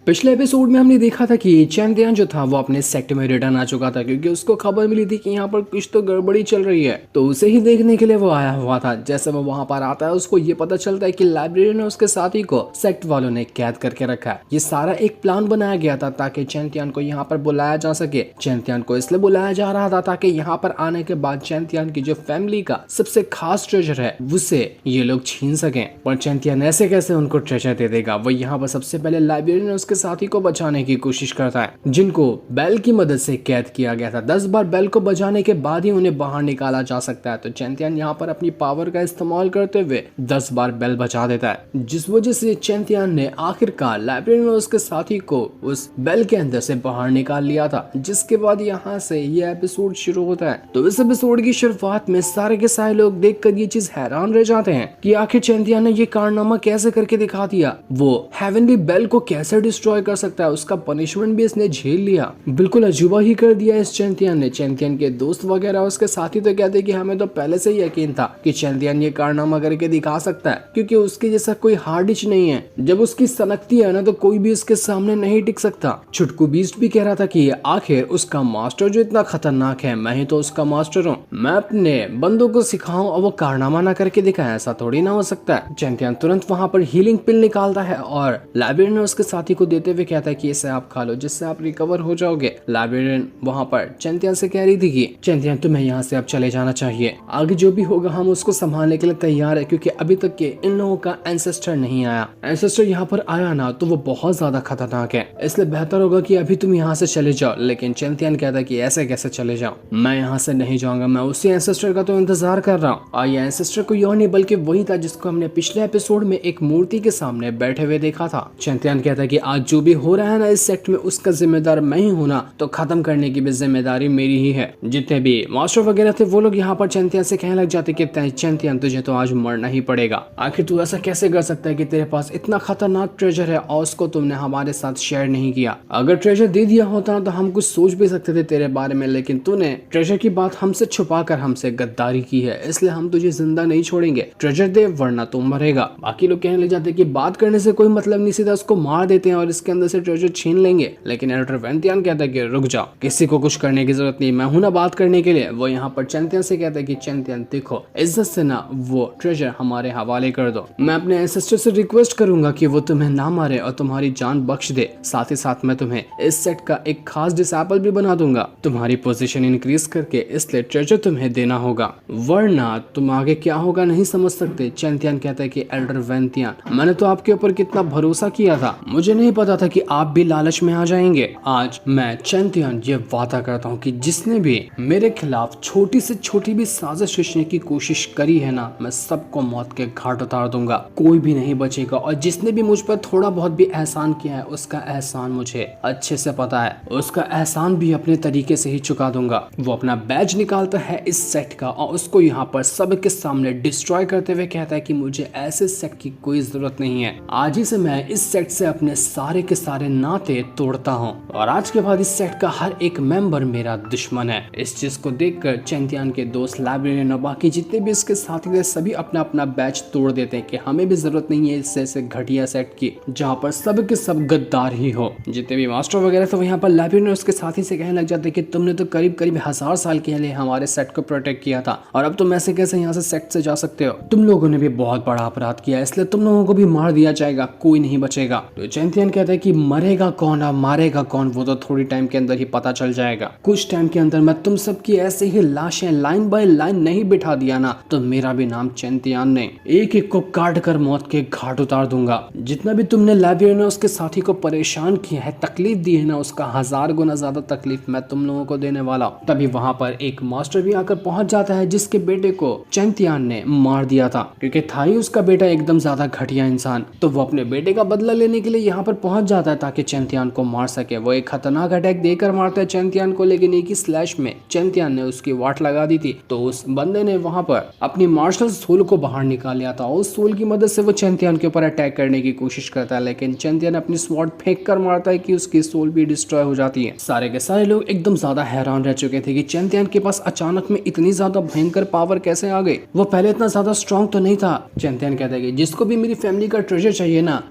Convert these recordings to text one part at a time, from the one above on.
पिछले एपिसोड में हमने देखा था कि चैंतियन जो था वो अपने सेक्ट में रिटर्न आ चुका था क्योंकि उसको खबर मिली थी कि यहाँ पर कुछ तो गड़बड़ी चल रही है। तो उसे ही देखने के लिए वो आया हुआ था। जैसे वो वहां पर आता है उसको ये पता चलता है कि लाइब्रेरी ने उसके साथी को सेक्ट वालों ने कैद करके रखा है। ये सारा एक प्लान बनाया गया था ताकि चैंतियन को यहाँ पर बुलाया जा सके। चैंतियन को इसलिए बुलाया जा रहा था ताकि यहाँ पर आने के बाद चैंतियन की जो फैमिली का सबसे खास ट्रेजर है उसे ये लोग छीन सकें। पर चैंतियन ऐसे कैसे उनको ट्रेजर दे देगा। वो यहाँ पर सबसे पहले लाइब्रेरी ने उसके साथी को बचाने की कोशिश करता है जिनको बेल की मदद से कैद किया गया था। 10 बार बेल को बजाने के बाद ही उन्हें बाहर निकाला जा सकता है। तो चैंतियन यहाँ पर अपनी पावर का इस्तेमाल करते हुए 10 बार बेल बजा देता है, जिस वजह से चैंतियन ने आखिरकार लाइब्रेरी में उसके साथी को उस बेल के अंदर से बाहर निकाल लिया था। जिसके बाद यहाँ से ये एपिसोड शुरू होता है। तो इस एपिसोड की शुरुआत में सारे के सारे लोग देखकर ये चीज हैरान रह जाते हैं कि आखिर चैंतियन ने ये कारनामा कैसे करके दिखा दिया। वो हेवनली बेल को कैसे डिस्ट्रॉय कर सकता है, उसका पनिशमेंट भी इसने झेल लिया। बिल्कुल अजूबा ही कर दिया इस चैंतियन ने। चैंतियन के दोस्त वगैरह उसके साथी तो कहते कि हमें तो पहले से ही यकीन था कि चैंतियन ये कारनामा करके दिखा सकता है क्योंकि उसके जैसा कोई हार्ड डिच नहीं है। जब उसकी सनकती है ना तो कोई भी उसके सामने नहीं टिक सकता। छुटकू बीस्ट भी कह रहा था कि आखिर उसका मास्टर जो इतना खतरनाक है, मैं ही तो उसका मास्टर हूँ। मैं अपने बंदों को सिखाऊं और वो कारनामा ना करके दिखाए, ऐसा थोड़ी ना हो सकता है। चैंतियन तुरंत वहां पर हीलिंग पिल निकालता है और लाइब्रेरियन उसके साथी को देते हुए कहता है कि इसे आप खा लो जिससे आप रिकवर हो जाओगे। लाइब्रेरियन वहां पर चैंतियन से कह रही थी कि चैंतियन तुम्हें यहाँ से अब चले जाना चाहिए, आगे जो भी होगा हम उसको संभालने के लिए तैयार है क्योंकि अभी तक के इन लोगों का एंसेस्टर नहीं आया। एंसेस्टर यहाँ पर आया ना तो वो बहुत ज्यादा खतरनाक है, इसलिए बेहतर होगा कि अभी तुम यहाँ से चले जाओ। लेकिन चैंतियन कहता है कि ऐसे कैसे चले जाओ, मैं यहाँ से नहीं जाऊंगा, मैं उसी एंसेस्टर का तो इंतजार कर रहा हूँ। और ये एंसेस्टर कोई और नहीं बल्कि वही था जिसको हमने पिछले एपिसोड में एक मूर्ति के सामने बैठे हुए देखा था। चैंतियन कहता है कि आज जो भी हो रहा है ना इस सेक्ट में उसका जिम्मेदार मैं ही हूं ना, तो खत्म करने की भी जिम्मेदारी मेरी ही है। जितने भी मास्टर वगैरह थे वो लोग यहाँ पर चैंतियन से कहने लग जाते कि चैंतियन तुझे तो आज मरना ही पड़ेगा। आखिर तू ऐसा कैसे कर सकता है कि तेरे पास इतना खतरनाक ट्रेजर है और उसको तुमने हमारे साथ शेयर नहीं किया। अगर ट्रेजर दे दिया होता ना तो हम कुछ सोच भी सकते थे तेरे बारे में, लेकिन तूने ट्रेजर की बात हमसे छुपा कर हमसे गद्दारी की है, इसलिए हम तुझे जिंदा नहीं छोड़ेंगे। ट्रेजर दे वरना तुम मरेगा। बाकी लोग कहने लग जाते कि बात करने से कोई मतलब नहीं, सीधा उसको मार देते हैं और इसके अंदर से ट्रेजर छीन लेंगे। लेकिन एल्डर वेंतियन कहता है कि रुक जाओ, किसी को कुछ करने की जरूरत नहीं, मैं हूं ना बात करने के लिए। वो यहाँ पर चैंतियन से कहता है कि चैंतियन देखो, इज्जत से ना वो ट्रेजर हमारे हवाले कर दो। मैं अपने एंसेस्टर से रिक्वेस्ट करूंगा कि वो तुम्हें ना मारे और तुम्हारी जान बख्श दे। साथ ही साथ मैं तुम्हें इस सेट का एक खास डिसेबल भी बना दूंगा, तुम्हारी पोजीशन इंक्रीज करके, इसलिए ट्रेजर तुम्हें देना होगा वरना तुम आगे क्या होगा नहीं समझ सकते। चैंतियन कहता है कि एल्डर वेंतियन, मैंने तो आपके ऊपर कितना भरोसा किया था, मुझे नहीं पता था कि आप भी लालच में आ जाएंगे। आज मैं चैंतियन ये वादा करता हूँ कि जिसने भी मेरे खिलाफ छोटी से छोटी भी साजिश रचने की कोशिश करी है ना, मैं सबको मौत के घाट उतार दूंगा, कोई भी नहीं बचेगा। और जिसने भी मुझ पर थोड़ा बहुत भी एहसान किया है उसका एहसान मुझे अच्छे से पता है, उसका एहसान भी अपने तरीके से ही चुका दूंगा। वो अपना बैज निकालता है इस सेट का और उसको यहाँ पर सबके सामने डिस्ट्रॉय करते हुए कहता है कि मुझे ऐसे सेट की कोई जरूरत नहीं है, आज ही से मैं इस सेट से अपने सारे के सारे नाते तोड़ता हूँ और आज के बाद इस सेट का हर एक मेंबर मेरा दुश्मन है। इस चीज को देखकर चैंतियन के दोस्त लाइब्रेरियन और बाकी जितने भी इसके साथी थे सभी अपना अपना बैच तोड़ देते हैं कि हमें भी जरूरत नहीं है इस ऐसे घटिया सेट की जहाँ पर सब के सब गद्दार ही हो। जितने भी मास्टर वगैरह थे वो यहाँ पर लाइब्रेरियन उसके साथी से कहने लग जाते कि तुमने तो करीब करीब 1000 साल के लिए हमारे सेट को प्रोटेक्ट किया था और अब तुम ऐसे कैसे यहाँ से सेट से जा सकते हो, तुम लोगों ने भी बहुत बड़ा अपराध किया, इसलिए तुम लोगों को भी मार दिया जाएगा, कोई नहीं बचेगा। तो चैंतियन कहता है कि मरेगा कौन और मारेगा कौन वो तो थोड़ी टाइम के अंदर ही पता चल जाएगा। कुछ टाइम के अंदर मैं तुम सबकी ऐसे ही लाशें लाइन बाय लाइन नहीं बिठा दिया ना तो मेरा भी नाम चैंतियन ने एक एक को काट कर मौत के घाट उतार दूंगा। जितना भी तुमने लाइब्रेरियन ने उसके साथी को परेशान किया है, तकलीफ दी है ना, उसका 1000 गुना ज्यादा तकलीफ मैं तुम लोगों को देने वाला हूं। तभी वहां पर एक मास्टर भी आकर पहुंच जाता है जिसके बेटे को चैंतियन ने मार दिया था क्योंकि था ही उसका बेटा एकदम ज्यादा घटिया इंसान। तो वो अपने बेटे का बदला लेने के लिए यहाँ पर पहुंच जाता है ताकि चैंतियन को मार सके। वो एक खतरनाक अटैक देकर मारता है चैंतियन को, लेकिन एक ही स्लैश में चैंतियन ने उसकी वाट लगा दी थी। तो उस बंदे ने वहां पर अपनी मार्शल सोल को बाहर निकाल लिया था। उस सोल की मदद से वो चैंतियन के ऊपर अटैक करने की कोशिश करता है, लेकिन चैंतियन अपनी स्वॉर्ड फेंक कर मारता है कि उसकी सोल भी डिस्ट्रॉय हो जाती है। सारे के सारे लोग एकदम ज्यादा हैरान रह चुके थे कि चैंतियन के पास अचानक में इतनी ज्यादा भयंकर पावर कैसे आ गई, वो पहले इतना ज्यादा स्ट्रॉन्ग तो नहीं था। चैंतियन कहता है कि जिसको भी मेरी फैमिली का ट्रेजर चाहिए ना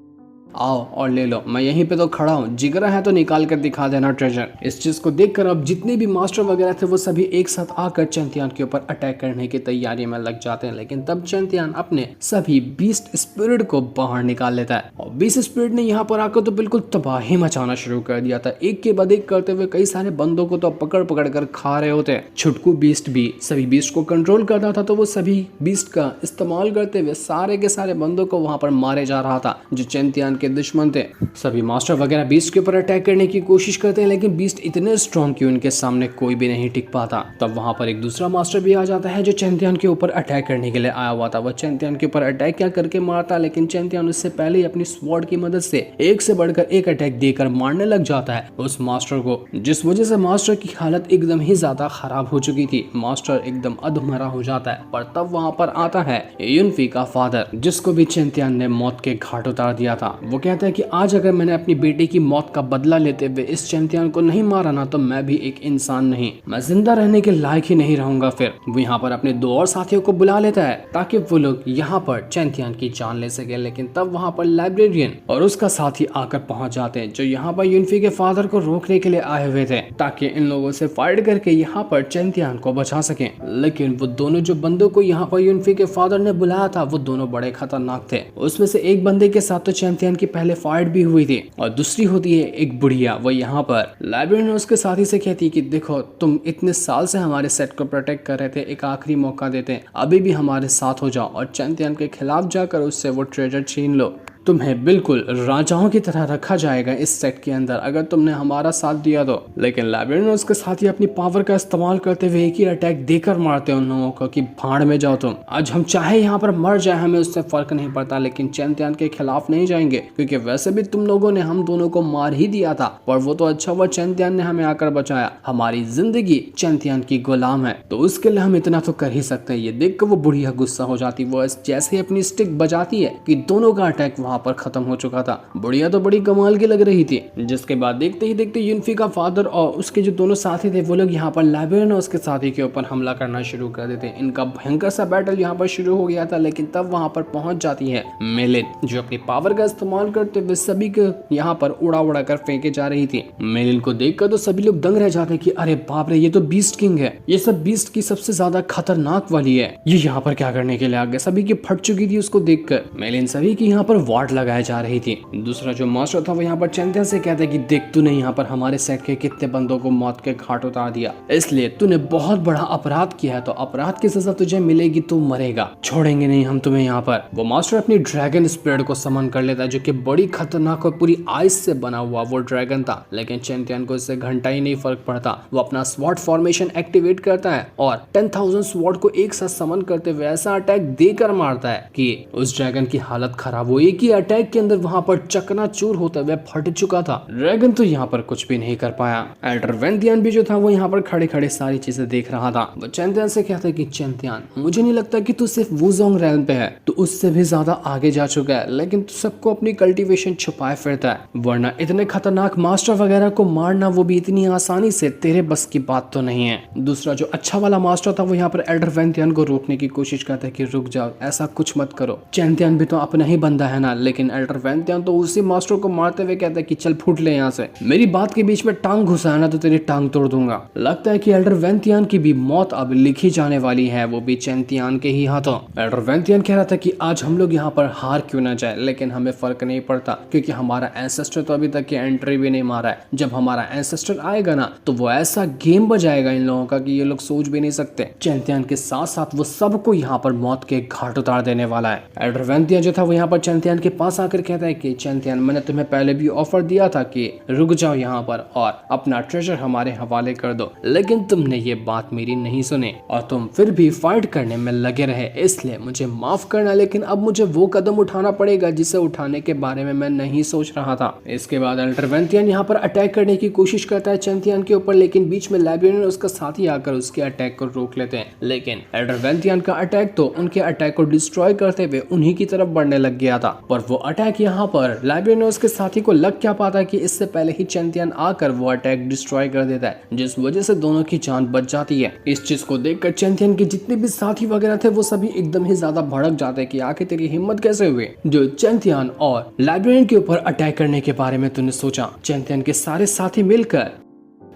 आओ और ले लो, मैं यहीं पे तो खड़ा हूँ, जिगरा है तो निकाल कर दिखा देना ट्रेजर। इस चीज को देखकर अब जितने भी मास्टर वगैरह थे वो सभी एक साथ आकर चैंतियान के ऊपर अटैक करने की तैयारी में लग जाते हैं। लेकिन तब चैंतियान अपने सभी बीस्ट स्पिरिट को बाहर निकाल लेता है और बीस्ट स्पिरिट ने यहाँ पर आकर तो बिल्कुल तबाही मचाना शुरू कर दिया था। एक के बाद एक करते हुए कई सारे बंदों को तो पकड़ पकड़ कर खा रहे होते हैं। छुटकू बीस्ट भी सभी बीस्ट को कंट्रोल करता था, तो वो सभी बीस्ट का इस्तेमाल करते हुए सारे के सारे बंदों को वहां पर मारे जा रहा था जो चैंतियान के दुश्मन थे। सभी मास्टर वगैरह बीस्ट के ऊपर अटैक करने की कोशिश करते हैं, लेकिन बीस्ट इतने स्ट्रॉन्ग कि उनके सामने कोई भी नहीं टिक पाता। तब वहां पर एक दूसरा मास्टर भी आ जाता है जो चैंतियान के ऊपर अटैक करने के लिए आया हुआ था। वह चैंतियान के ऊपर अटैक क्या करके मारता, लेकिन चैंतियान उससे पहले ही अपनी स्वॉर्ड की मदद से एक से बढ़कर एक अटैक देकर मारने लग जाता है उस मास्टर को, जिस वजह से मास्टर की हालत एकदम ही ज्यादा खराब हो चुकी थी। मास्टर एकदम अधमरा हो जाता है। पर तब वहां पर आता है युनफी का फादर, जिसको भी चैंतियान ने मौत के घाट उतार दिया था। वो कहता है कि आज अगर मैंने अपनी बेटी की मौत का बदला लेते हुए इस चैंतियान को नहीं मारा ना, तो मैं भी एक इंसान नहीं, मैं जिंदा रहने के लायक ही नहीं रहूंगा। फिर वो यहाँ पर अपने दो और साथियों को बुला लेता है ताकि वो लोग यहाँ पर चैंतियान की जान ले सके। लेकिन तब वहाँ पर लाइब्रेरियन और उसका साथी आकर पहुंच जाते हैं, जो यहाँ पर युनफी के फादर को रोकने के लिए आए हुए थे ताकि इन लोगों से फाइट करके यहाँ पर चैंतियान को बचा सके। लेकिन वो दोनों जो बंदों को यहाँ पर युनफी के फादर ने बुलाया था वो दोनों बड़े खतरनाक थे। उसमें से एक बंदे के साथ तो चैंतियान की पहले फाइट भी हुई थी और दूसरी होती है एक बुढ़िया। वो यहाँ पर लाइब्रेरियन उसके साथी से कहती है कि देखो, तुम इतने साल से हमारे सेट को प्रोटेक्ट कर रहे थे, एक आखिरी मौका देते हैं, अभी भी हमारे साथ हो जाओ और चैंतियान के खिलाफ जाकर उससे वो ट्रेजर छीन लो। तुम्हें बिल्कुल राजाओं की तरह रखा जाएगा इस सेट के अंदर अगर तुमने हमारा साथ दिया तो। लेकिन लाइब्रेरियन और उसके साथ ही अपनी पावर का इस्तेमाल करते हुए एक ही अटैक देकर मारते हैं उन लोगों को कि भाड़ में जाओ तुम। आज हम चाहे यहाँ पर मर जाए, हमें उससे फर्क नहीं पड़ता, लेकिन चैंतियान के खिलाफ नहीं जाएंगे, क्योंकि वैसे भी तुम लोगों ने हम दोनों को मार ही दिया था, पर वो तो अच्छा हुआ चैंतियान ने हमें आकर बचाया। हमारी जिंदगी चैंतियान की गुलाम है, तो उसके लिए हम इतना तो कर ही सकते हैं। ये देख कर वो बुढ़िया गुस्सा हो जाती, वो जैसे ही अपनी स्टिक बजाती है कि दोनों का अटैक वहां पर खत्म हो चुका था। बुढ़िया तो बड़ी कमाल की लग रही थी। जिसके बाद देखते ही देखते युनफी का फादर और उसके जो दोनों साथी थे वो लोग यहाँ पर लाइब्रेरियन और उसके साथी के ऊपर हमला करना शुरू कर देते हैं। इनका भयंकर सा बैटल यहाँ पर शुरू हो गया था। लेकिन तब वहां पर पहुंच जाती है मेलिन, जो अपनी पावर का इस्तेमाल करते हुए सभी को यहाँ पर उड़ा उड़ा कर फेंके जा रही थी। मेलिन को देखकर तो सभी लोग दंग रह जाते हैं कि अरे बाप रे, ये तो बीस्ट किंग है, ये सब बीस्ट की सबसे ज्यादा खतरनाक वाली है, ये यहाँ पर क्या करने के लिए आ गया। सभी की फट चुकी थी उसको देखकर। मेलिन सभी की यहाँ पर वार्ड लगाए जा रही थी। दूसरा जो मास्टर था वो यहाँ पर चैंतियान से कहता है कि देख, तूने यहाँ पर हमारे सेट के कितने बंदों को मौत के घाट उतार दिया, इसलिए तूने बहुत बड़ा अपराध किया है, तो अपराध की सजा तुझे मिलेगी, तू मरेगा, छोड़ेंगे नहीं हम तुम्हें यहाँ पर। वो मास्टर अपनी ड्रैगन स्पिरिट को समन कर लेता है, जो कि बड़ी खतरनाक और पूरी आइस से बना हुआ वो ड्रैगन था। लेकिन चैंतियान को इससे घंटा ही नहीं फर्क पड़ता। वो अपना स्वॉर्ड फॉर्मेशन एक्टिवेट करता है और 10,000 स्वॉर्ड को एक साथ समन करते हुए ऐसा अटैक देकर मारता है कि उस ड्रैगन की हालत खराब हो। एक ही अटैक के अंदर वहां पर चकनाचूर होते हुए फट चुका था। ड्रैगन तो यहाँ पर कुछ भी नहीं कर पाया। एल्डर वेंतियान भी जो था वो यहाँ पर खड़े खड़े सारी चीजें देख रहा था। वो चैंतियान से कहता है कि चैंतियान, मुझे नहीं लगता कि तू सिर्फ वुजोंग रेल्म पे है, तू उससे भी ज्यादा आगे जा चुका है, लेकिन तू सबको अपनी कल्टीवेशन छुपाए फिरता है, वरना इतने खतरनाक मास्टर वगैरह को मारना वो भी इतनी आसानी से तेरे बस की बात तो नहीं है। दूसरा जो अच्छा वाला मास्टर था वो यहाँ पर एल्डर वेंतियान को रोकने की कोशिश करता है कि रुक जाओ, ऐसा कुछ मत करो, चैंतियान भी तो अपना ही बंदा है ना। लेकिन एल्डर वेंतियान तो उसी मास्टर को मारते हुए कहता है कि चल फूट ले यहाँ से, मेरी बात के बीच में टांग घुसाना तो तेरी टांग तोड़ दूंगा। लगता है कि एल्डर वेंतियान की भी मौत अब लिखी जाने वाली है, वो भी चैंतियान के ही हाथों। एल्डर वेंतियान कह रहा था कि आज हम लोग यहाँ पर हार क्यों ना जाए, लेकिन हमें फर्क नहीं पड़ता, क्योंकि हमारा एंसेस्टर तो अभी तक की एंट्री भी नहीं मारा है। जब हमारा एंसेस्टर आएगा ना, तो वो ऐसा गेम बजाएगा इन लोगों का कि ये लोग सोच भी नहीं सकते। चैंतियान के साथ साथ वो सबको यहाँ पर मौत के घाट उतार देने वाला है। एल्डर वेंतियान जो था वो यहाँ पर चैंतियान के पास आकर कहता है कि चैंतियान, मैंने तुम्हें पहले भी ऑफर दिया था कि रुक जाओ यहाँ पर और अपना ट्रेजर हमारे हवाले कर दो, लेकिन तुमने ये बात मेरी नहीं सुनी और तुम फिर भी फाइट करने में लगे रहे, इसलिए मुझे माफ करना, लेकिन अब मुझे वो कदम उठाना पड़ेगा जिसे उठाने के बारे में मैं नहीं सोच रहा था। इसके बाद एल्डर वेंतियान यहाँ पर अटैक करने की कोशिश करता है चैंतियान के ऊपर, लेकिन बीच में लाइब्रेरियन उसका साथी आकर उसके अटैक को रोक लेते हैं। लेकिन एल्डर वेंतियान का अटैक तो उनके अटैक को डिस्ट्रॉय करते हुए उन्हीं की तरफ बढ़ने लग गया था, पर और वो अटैक यहाँ पर लाइब्रेरियन उसके साथी को लग क्या पाता कि इससे पहले ही चैंतियन आकर वो अटैक डिस्ट्रॉय कर देता है, जिस वजह से दोनों की जान बच जाती है। इस चीज को देखकर चैंतियन के जितने भी साथी वगैरह थे वो सभी एकदम ही ज्यादा भड़क जाते कि आखिर तेरी हिम्मत कैसे हुई जो चैंतियन और लाइब्रेरियन के ऊपर अटैक करने के बारे में तूने सोचा। चैंतियन के सारे साथी मिलकर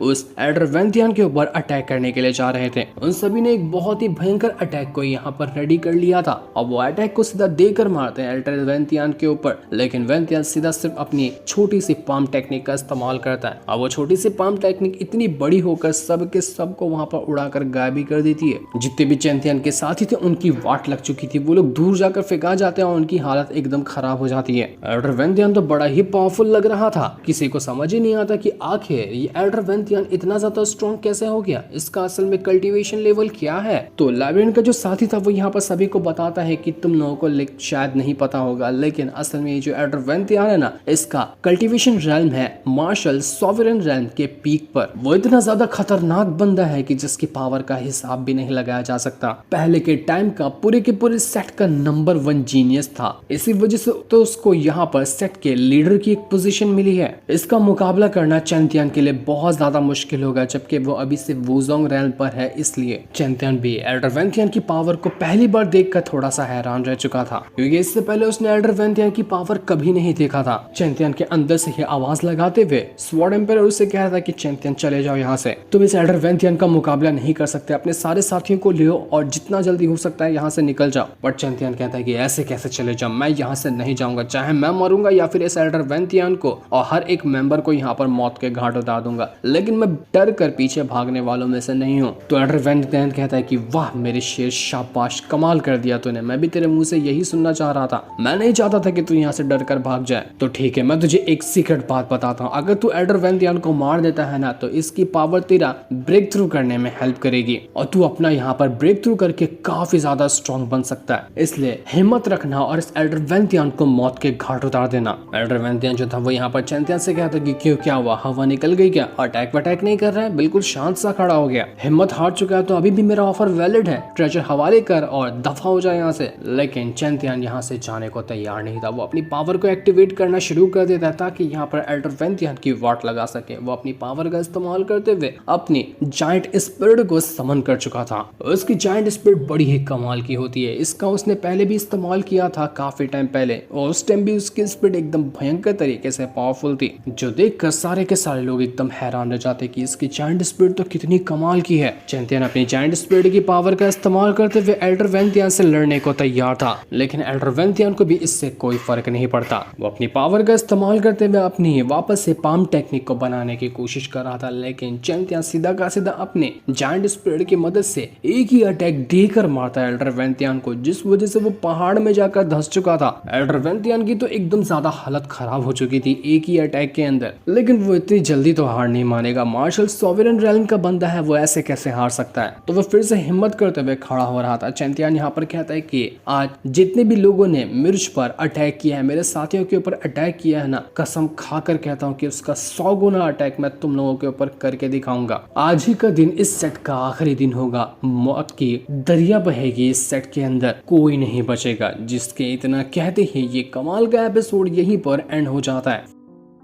उस एल्डर वेंथियान के ऊपर अटैक करने के लिए जा रहे थे। उन सभी ने एक बहुत ही भयंकर अटैक को यहाँ पर रेडी कर लिया था और वो अटैक को सीधा देकर मारते हैं एल्डर वेंथियान के ऊपर, लेकिन वेंथियान सीधा सिर्फ अपनी छोटी सी पाम टेक्निक का इस्तेमाल करता है और वो छोटी सी पाम टेक्निक इतनी बड़ी होकर सब के सब को वहां पर उड़ाकर गायब कर देती है। जितने भी चैंतियन के साथी थे उनकी वाट लग चुकी थी, वो लोग दूर जाकर फेंका जाते हैं और उनकी हालत एकदम खराब हो जाती है। एल्डर वेंथियान तो बड़ा ही पावरफुल लग रहा था, किसी को समझ ही नहीं आता कि आखिर ये एल्डर वेंथियान इतना ज्यादा स्ट्रॉन्ग कैसे हो गया, इसका असल में कल्टीवेशन लेवल क्या है। तो लाइब्रेरियन का जो साथी था वो यहाँ पर सभी को बताता है कि तुम लोगों को शायद नहीं पता होगा, लेकिन असल में ये जो एल्डर वेंथियान है ना, इसका कल्टीवेशन रेल्म है मार्शल सॉवरेन रेल्म के पीक पर। वो इतना ज्यादा खतरनाक बंदा है कि जिसकी पावर का हिसाब भी नहीं लगाया जा सकता। पहले के टाइम का पूरे के पूरे सेट का नंबर 1 जीनियस था, इसी वजह से तो उसको यहाँ पर सेट के लीडर की एक पोजीशन मिली है। इसका मुकाबला करना चैंतियन के लिए बहुत ज्यादा मुश्किल होगा, जबकि वो अभी से वुजोंग रेल्म पर है। इसलिए चैंतियन भी एल्डर वेंथियान की पावर को पहली बार देखकर थोड़ा सा हैरान रह चुका था, क्योंकि इससे पहले उसने एल्डर वेंथियान की पावर कभी नहीं देखा था। चैंतियन के अंदर से ही आवाज लगाते हुए स्वॉर्ड एम्पायर उससे कह रहा था कि चैंतियन चले जाओ यहाँ से, तुम इस एल्डर वेंथियान का मुकाबला नहीं कर सकते, अपने सारे साथियों को लियो और जितना जल्दी हो सकता है यहाँ से निकल जाओ। बट चैंतियन कहता है कि ऐसे कैसे चले जाओ, मैं यहाँ से नहीं जाऊंगा, चाहे मैं मरूंगा या फिर इस एल्डर वेंथियान को और हर एक मेंबर को यहाँ पर मौत के घाट उतार दूंगा, लेकिन मैं डर कर पीछे भागने वालों में से नहीं हूँ। तो एल्डर वेंथियान कहता है कि वाह मेरे शेर, शाबाश, कमाल कर दिया तूने, मैं भी तेरे मुंह से यही सुनना चाह रहा था, मैं नहीं चाहता था कि तू यहाँ से डर कर भाग जाए। तो ठीक है, मैं तुझे एक सीक्रेट बात बताता हूँ, अगर तू एल्डर वेंथियान को मार देता है ना तो इसकी पावर तेरा ब्रेक थ्रू करने में हेल्प करेगी और तू अपना यहाँ पर ब्रेक थ्रू करके काफी ज्यादा स्ट्रॉन्ग बन सकता है। इसलिए हिम्मत रखना और इस एल्डर वेंथियान को मौत के घाट उतार देना। एल्डर वेंथियान जो था वो यहाँ पर चैंतियन से कहता कि क्यों, क्या हुआ, हवा निकल गई क्या, अटैक वटैक नहीं कर रहा है, बिल्कुल शांत सा खड़ा हो गया, हिम्मत हार चुका है तो अभी भी मेरा ऑफर वैलिड है, ट्रेजर हवाले कर और दफा हो जाए यहाँ से। लेकिन चैंतियन यहाँ से जाने को तैयार नहीं था, वो अपनी पावर को एक्टिवेट करना शुरू कर देता है ताकि यहाँ पर एल्डर वेंथियान की वाट लगा सके। वो अपनी पावर का इस्तेमाल करते हुए अपनी जायंट स्पिरिट को समन कर चुका था। उसकी जायंट स्पिरिट बड़ी ही कमाल की होती है, इसका उसने पहले भी इस्तेमाल किया था काफी टाइम पहले और उस टाइम भी उसकी स्पिरिट एकदम भयंकर तरीके से पावरफुल थी, जो देखकर सारे के सारे लोग एकदम हैरान रह जाते कि इसकी जायंट स्पिरिट तो कितनी कमाल की है। चैंतियन अपनी जायंट स्पिरिट की पावर का इस्तेमाल करते हुए एल्डर वेंथियान से लड़ने को तैयार था, लेकिन एल्डर वेंथियान को भी इससे कोई फर्क नहीं पड़ता। वो अपनी पावर का इस्तेमाल करते हुए अपनी वापस से पाम टेक्निक को बनाने की कोशिश कर रहा था, लेकिन चैंतियन सीधा का सीधा अपने जायंट स्पिरिट की मदद से एक ही अटैक देकर मारता है एल्डर वेंथियान को, जिस वजह से वो पहाड़ में जाकर धंस चुका था। एल्डर वेंथियान की तो एकदम ज्यादा हालत खराब हो चुकी थी एक ही अटैक के अंदर, लेकिन वो इतनी जल्दी तो हार नहीं मानेगा। मार्शल सॉवरेन रेल्म का बंदा है, वो ऐसे कैसे हार सकता है। तो वो फिर से हिम्मत करते हुए खड़ा हो रहा था। चैंतियन यहाँ पर कहता है कि आज जितने भी लोगों ने मिर्च पर अटैक किया है, मेरे साथियों के ऊपर अटैक किया है ना, कसम खाकर कहता हूँ कि उसका 100 गुना अटैक मैं तुम लोगों के ऊपर करके दिखाऊंगा। आज ही का दिन इस सेट का आखिरी दिन होगा, मौत की दरिया बहेगी इस सेट के अंदर, कोई नहीं बचेगा। जिसके इतना कहते ही ये कमाल का एपिसोड यहीं पर एंड हो जाता है।